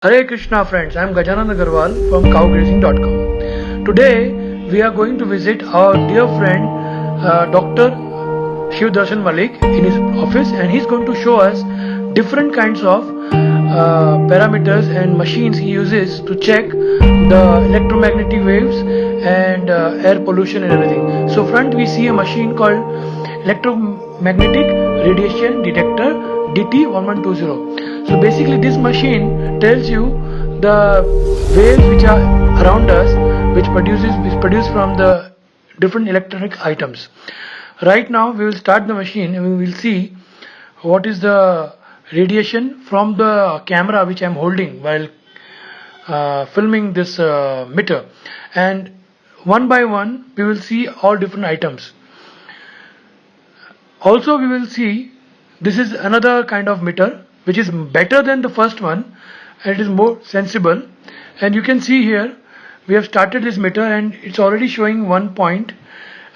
Hare Krishna friends, I am Gajanand Agarwal from cowgrazing.com. Today we are going to visit our dear friend Dr. Shiv Darshan Malik in his office, and he's going to show us different kinds of parameters and machines he uses to check the electromagnetic waves and air pollution and everything. So front we see a machine called Electromagnetic Radiation Detector DT1120. So basically this machine tells you the waves which are around us, which is produced from the different electronic items. Right now we will start the machine and we will see what is the radiation from the camera which I am holding while filming this meter, and one by one we will see all different items. Also we will see this is another kind of meter which is better than the first one, and it is more sensible. And you can see here we have started this meter and it's already showing 1 point,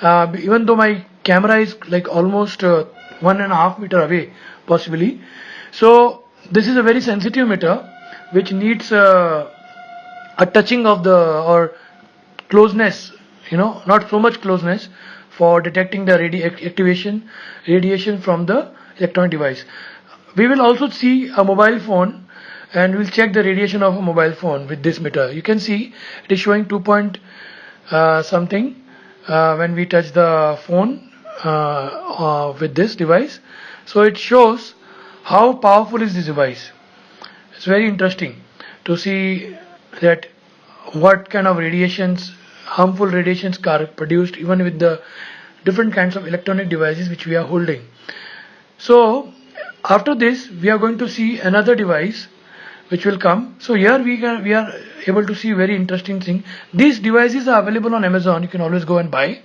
even though my camera is like almost 1.5 meter away possibly. So this is a very sensitive meter which needs a touching of the or closeness, not so much closeness for detecting the radiation from the electronic device. We will also see a mobile phone and we'll check the radiation of a mobile phone with this meter. You can see it is showing 2 point something when we touch the phone with this device. So it shows how powerful is this device. It's very interesting to see that what kind of harmful radiations are produced even with the different kinds of electronic devices which we are holding. So after this we are going to see another device which will come. So here we are able to see very interesting thing. These devices are available on Amazon, you can always go and buy.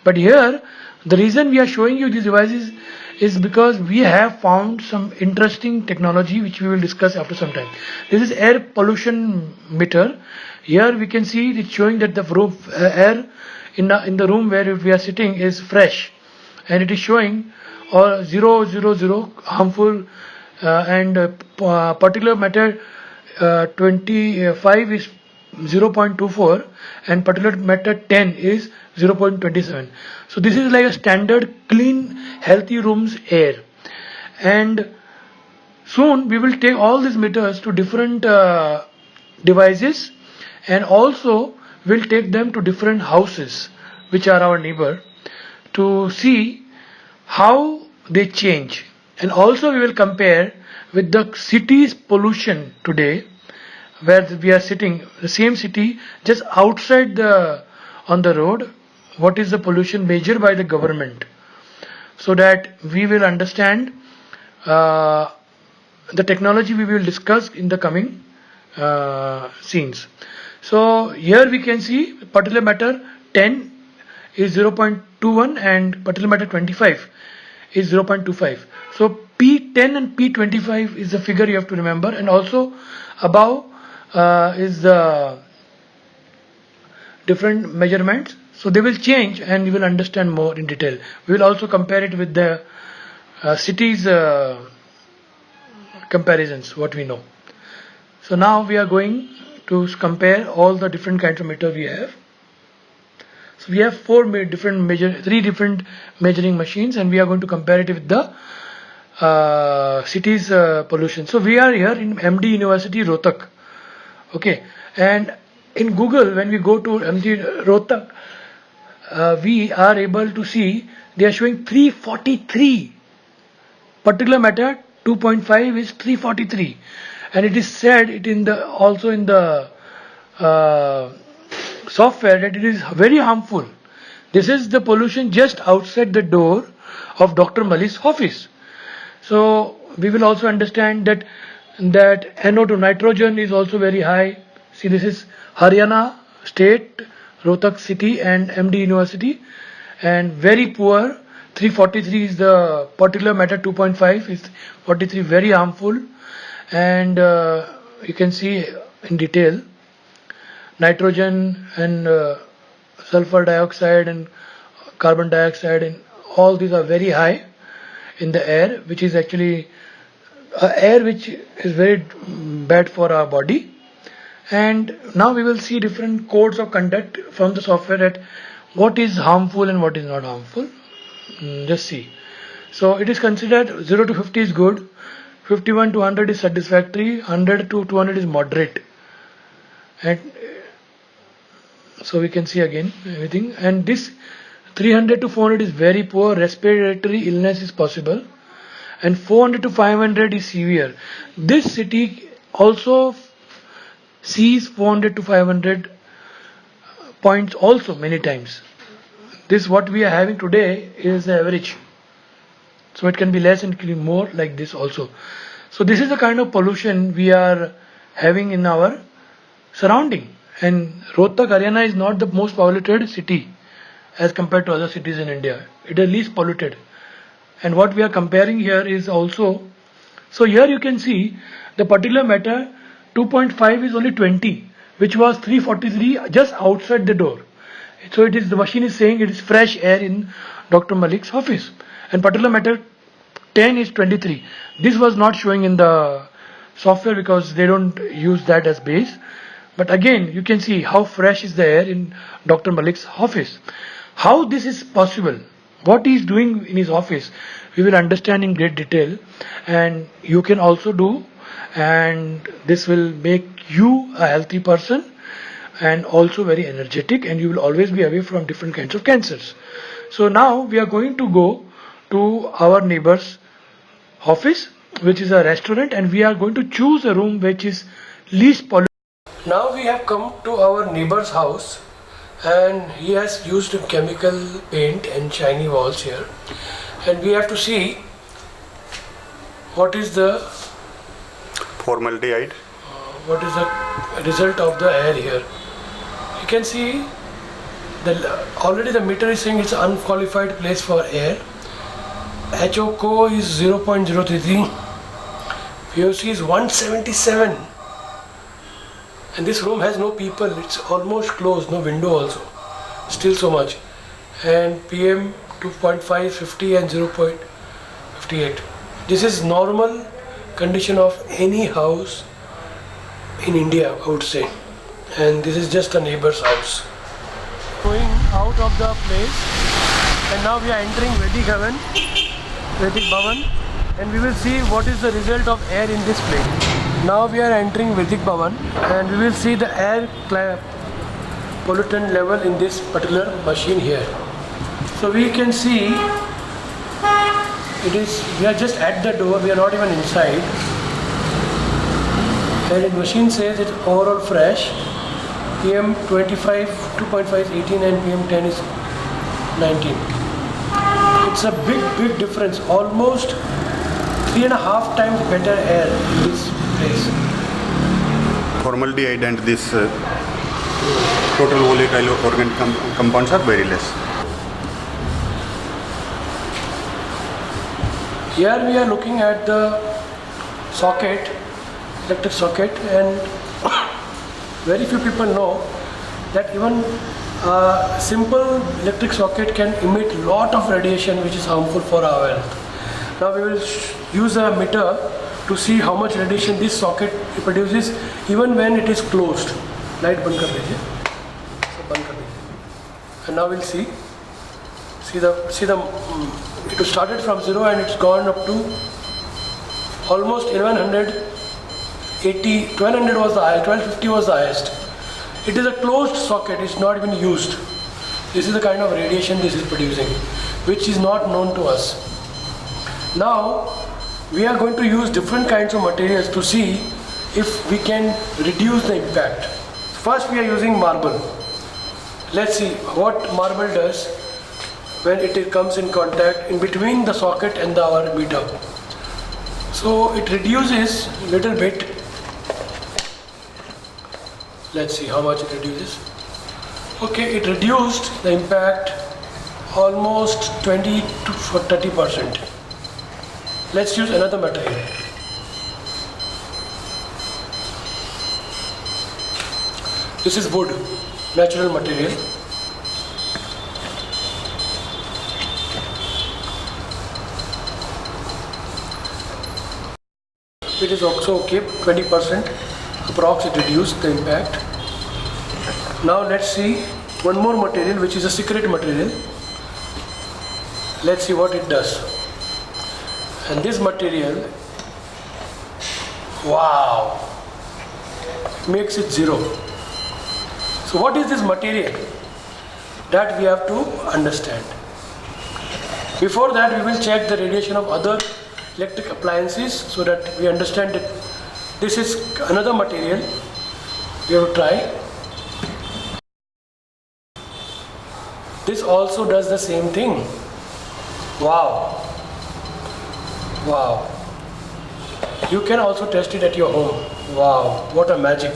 But here the reason we are showing you these devices is because we have found some interesting technology which we will discuss after some time. This is air pollution meter. Here we can see it showing that the air in the room where we are sitting is fresh, and it is showing 000 harmful and particulate matter 25 is 0.24 and particulate matter 10 is 0.27. So this is like a standard clean healthy rooms air, and soon we will take all these meters to different devices, and also we'll take them to different houses which are our neighbor to see how they change. And also we will compare with the city's pollution today, where we are sitting, the same city, just outside on the road, what is the pollution measured by the government, so that we will understand the technology we will discuss in the coming scenes. So here we can see particulate matter 10 is 0.21 and particulate matter 25 is 0.25. So P10 and P25 is the figure you have to remember, and also above is the different measurements. So they will change and you will understand more in detail. We will also compare it with the cities comparisons, what we know. So now we are going to compare all the different kinds of meter we have. So we have three different measuring machines, and we are going to compare it with the city's pollution. So we are here in MD University Rohtak. Okay, and in Google when we go to MD Rohtak, we are able to see they are showing 343. Particulate matter 2.5 is 343, and it is said it also in the software that it is very harmful. This is the pollution just outside the door of Dr. Malik's office. So we will also understand that NO2 nitrogen is also very high. See, this is Haryana state, Rohtak city and MD University, and very poor. 343 is the particulate matter 2.5 is 43, very harmful. And you can see in detail nitrogen and sulfur dioxide and carbon dioxide, and all these are very high in the air, which is actually air which is very bad for our body. And now we will see different codes of conduct from the software at what is harmful and what is not harmful. Just see. So it is considered 0 to 50 is good, 51 to 100 is satisfactory, 100 to 200 is moderate. And so we can see again everything. And this 300 to 400 is very poor, respiratory illness is possible. And 400 to 500 is severe. This city also sees 400 to 500 points also many times. This what we are having today is the average. So it can be less and it can be more like this also. So this is the kind of pollution we are having in our surrounding. And Rohtak, Haryana is not the most polluted city as compared to other cities in India. It is least polluted. And what we are comparing here is also, so here you can see the particular matter 2.5 is only 20, which was 343 just outside the door. So it is, the machine is saying it is fresh air in Dr. Malik's office. And particular matter 10 is 23. This was not showing in the software because they don't use that as base. But again, you can see how fresh is the air in Dr. Malik's office. How this is possible, what he is doing in his office, we will understand in great detail, and you can also do, and this will make you a healthy person and also very energetic, and you will always be away from different kinds of cancers. So now we are going to go to our neighbor's office, which is a restaurant, and we are going to choose a room which is least polluted. Now we have come to our neighbor's house, and he has used chemical paint and shiny walls here, and we have to see what is the formaldehyde, what is the result of the air here. You can see already the meter is saying it's an unqualified place for air. HOCO is 0.033, VOC is 177, and this room has no people, it's almost closed, no window also, still so much. And PM 2.5, 50 and 0.58. This is normal condition of any house in India, I would say. And this is just a neighbor's house. Going out of the place, and now we are entering Vedic Bhavan, and we will see what is the result of air in this place. Now we are entering Vedic Bhavan, and we will see the air pollutant level in this particular machine here. So we can see we are just at the door, we are not even inside, and the machine says it's overall fresh. PM 25, 2.5 is 18 and PM 10 is 19. It's a big difference, almost 3.5 times better air in this place. Formaldehyde and this total volatile organic compounds are very less. Here we are looking at the socket, electric socket, and very few people know that even a simple electric socket can emit lot of radiation which is harmful for our health. Now we will use a meter to see how much radiation this socket produces even when it is closed. Light बंद कर दीजिए, बंद कर दीजिए. And now we'll see the it started from 0 and it's gone up to almost 1180, 1200 was the highest, 1250 was the highest. It is a closed socket, it's not even used. This is the kind of radiation this is producing, which is not known to us. Now we are going to use different kinds of materials to see if we can reduce the impact. First we are using marble. Let's see what marble does when it comes in contact in between the socket and our meter. So it reduces little bit. Let's see how much it reduces. Okay, it reduced the impact almost 20 to 30%. Let's use another material. This is wood, natural material. It is also okay, 20% approx it reduced the impact. Now let's see one more material, which is a secret material. Let's see what it does. And this material, wow, makes it zero. So what is this material? That we have to understand. Before that, we will check the radiation of other electric appliances so that we understand that this is another material. We have to try. This also does the same thing. Wow. Wow. You can also test it at your home. Wow, what a magic.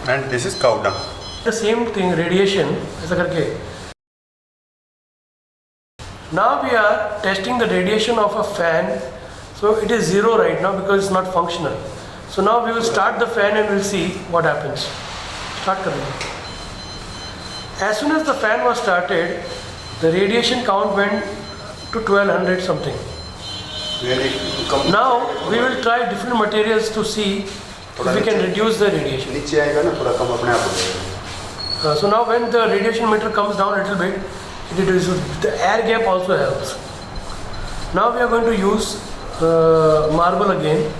And this is cow dung. The same thing, radiation. ऐसा करके. Now we are testing the radiation of a fan. So it is zero right now because it's not functional. So now we will start the fan and we'll see what happens. Start करेंगे. As soon as the fan was started, the radiation count went to 1200 something. Now we will try different materials to see if we can reduce the radiation. So now when the radiation meter comes down a little bit, it reduces. The air gap also helps. Now we are going to use marble again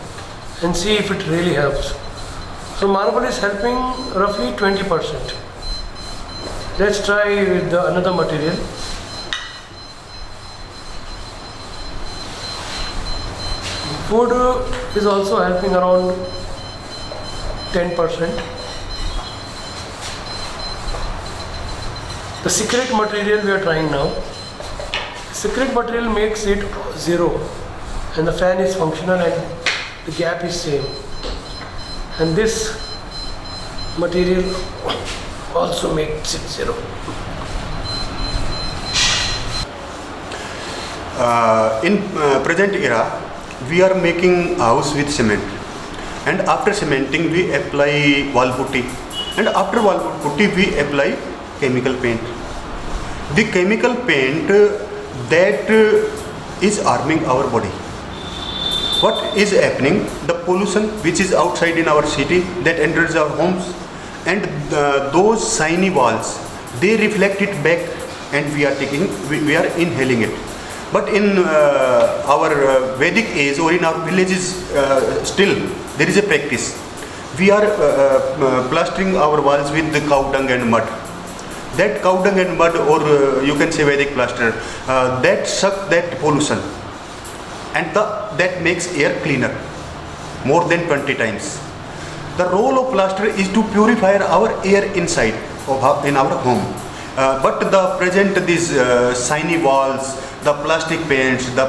and see if it really helps. So marble is helping roughly 20%. Let's try with another material. Wood is also helping around 10%. The secret material we are trying now. Secret material makes it zero and the fan is functional and the gap is same. And this material also makes it zero. In present era, we are making house with cement, and after cementing we apply wall putty, and after wall putty we apply chemical paint. The chemical paint that is harming our body. What is happening? The pollution which is outside in our city that enters our homes, and those shiny walls, they reflect it back, and we are inhaling it. But in our Vedic age or in our villages, still there is a practice. We are plastering our walls with the cow dung and mud. That cow dung and mud, or you can say Vedic plaster, that suck that pollution, and that makes air cleaner more than 20 times. The role of plaster is to purify our air inside in our home. But the present these shiny walls, the plastic paints, the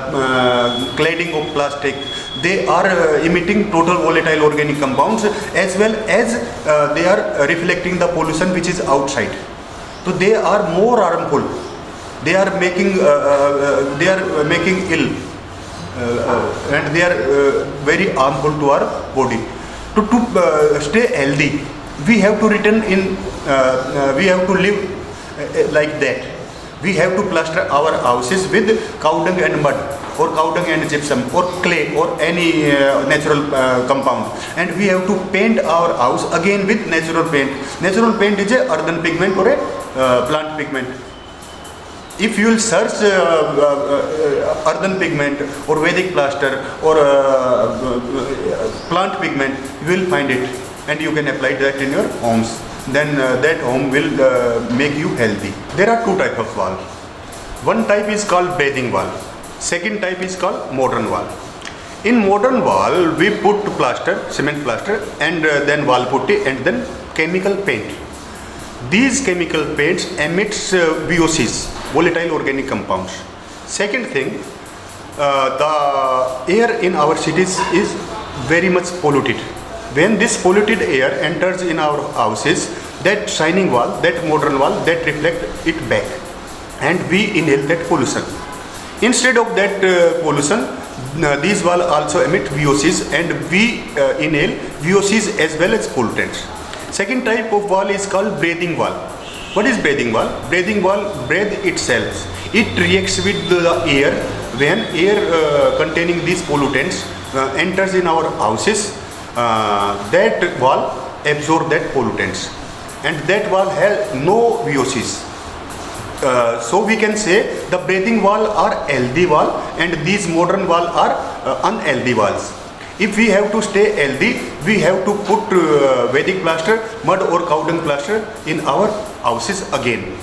cladding of plastic, they are emitting total volatile organic compounds, as well as they are reflecting the pollution which is outside. So they are more harmful. They are making ill, and they are very harmful to our body. To stay healthy, we have to return in. We have to live like that. We have to plaster our houses with cow dung and mud, or cow dung and gypsum, or clay, or any natural compound, and we have to paint our house again with natural paint. Natural paint is a earthen pigment or a plant pigment. If you will search earthen pigment or Vedic plaster or plant pigment, you will find it, and you can apply that in your homes. Then that home will make you healthy. There are two types of wall. One type is called bathing wall. Second type is called modern wall. In modern wall, we put plaster, cement plaster, and then wall putty, and then chemical paint. These chemical paints emits VOCs, volatile organic compounds. Second thing, the air in our cities is very much polluted. When this polluted air enters in our houses, that shining wall, that modern wall, that reflect it back, and we inhale that pollution. Instead of that pollution, these walls also emit VOCs, and we inhale VOCs as well as pollutants. Second type of wall is called breathing wall. What is breathing wall? Breathing wall breathes itself. It reacts with the air. When air containing these pollutants enters in our houses, that wall absorb that pollutants, and that wall has no VOCs. So we can say the bathing wall are healthy wall, and these modern wall are unhealthy walls. If we have to stay healthy, we have to put Vedic plaster, mud or cow dung plaster in our houses again.